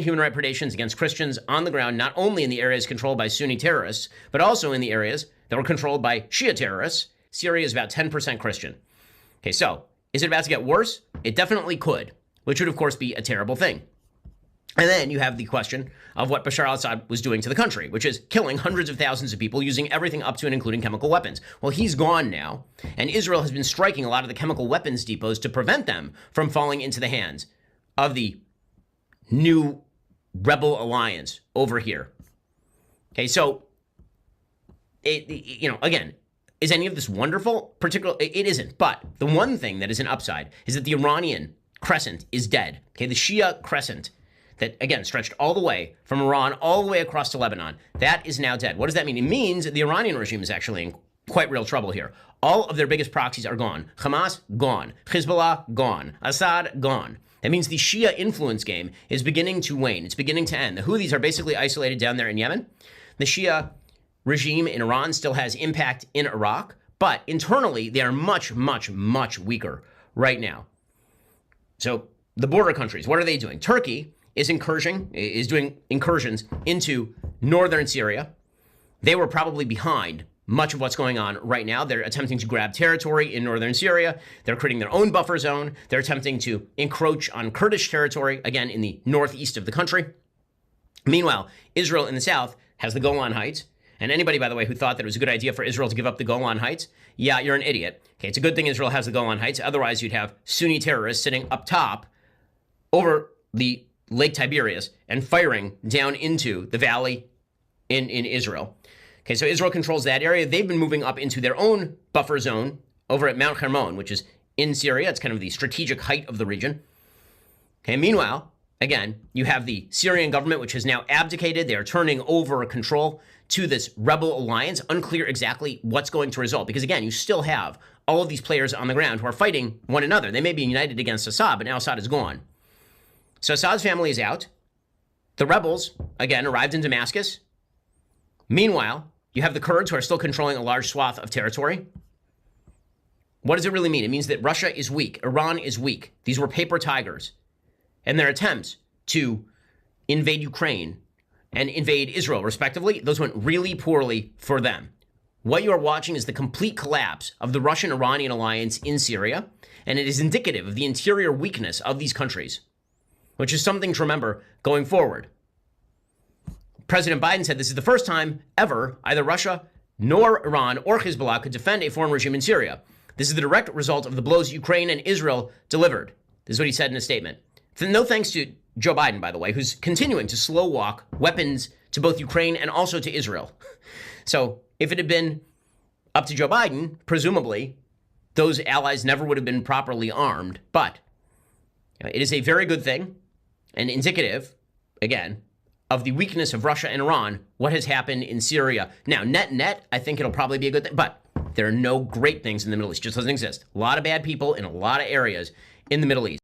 human rights predations against Christians on the ground, not only in the areas controlled by Sunni terrorists, but also in the areas that were controlled by Shia terrorists. Syria is about 10% Christian. Okay, so is it about to get worse? It definitely could, which would, of course, be a terrible thing. And then you have the question of what Bashar al-Assad was doing to the country, which is killing hundreds of thousands of people, using everything up to and including chemical weapons. Well, he's gone now, and Israel has been striking a lot of the chemical weapons depots to prevent them from falling into the hands of the new rebel alliance over here. Okay, so, again, is any of this wonderful? It isn't. But the one thing that is an upside is that the Iranian crescent is dead. Okay, the Shia crescent that, again, stretched all the way from Iran all the way across to Lebanon, that is now dead. What does that mean? It means the Iranian regime is actually in quite real trouble here. All of their biggest proxies are gone. Hamas, gone. Hezbollah, gone. Assad, gone. That means the Shia influence game is beginning to wane. It's beginning to end. The Houthis are basically isolated down there in Yemen. The Shia regime in Iran still has impact in Iraq, but internally they are much, much, much weaker right now. So the border countries, what are they doing? Turkey is doing incursions into northern Syria. They were probably behind much of what's going on right now. They're attempting to grab territory in northern Syria. They're creating their own buffer zone. They're attempting to encroach on Kurdish territory, again, in the northeast of the country. Meanwhile, Israel in the south has the Golan Heights. And anybody, by the way, who thought that it was a good idea for Israel to give up the Golan Heights, yeah, you're an idiot. Okay, it's a good thing Israel has the Golan Heights. Otherwise, you'd have Sunni terrorists sitting up top over the Lake Tiberias and firing down into the valley in Israel. Okay, so Israel controls that area. They've been moving up into their own buffer zone over at Mount Hermon, which is in Syria. It's kind of the strategic height of the region. Okay, meanwhile, again, you have the Syrian government, which has now abdicated. They are turning over control to this rebel alliance. Unclear exactly what's going to result. Because, again, you still have all of these players on the ground who are fighting one another. They may be united against Assad, but now Assad is gone. So Assad's family is out. The rebels, again, arrived in Damascus. Meanwhile, you have the Kurds who are still controlling a large swath of territory. What does it really mean? It means that Russia is weak. Iran is weak. These were paper tigers. And their attempts to invade Ukraine and invade Israel, respectively, those went really poorly for them. What you are watching is the complete collapse of the Russian-Iranian alliance in Syria, and it is indicative of the interior weakness of these countries, which is something to remember going forward. President Biden said this is the first time ever either Russia nor Iran or Hezbollah could defend a foreign regime in Syria. This is the direct result of the blows Ukraine and Israel delivered. This is what he said in a statement. No thanks to Joe Biden, by the way, who's continuing to slow walk weapons to both Ukraine and also to Israel. So if it had been up to Joe Biden, presumably those allies never would have been properly armed. But it is a very good thing and indicative, again, of the weakness of Russia and Iran, what has happened in Syria. Now, net, I think it'll probably be a good thing, but there are no great things in the Middle East. It just doesn't exist. A lot of bad people in a lot of areas in the Middle East.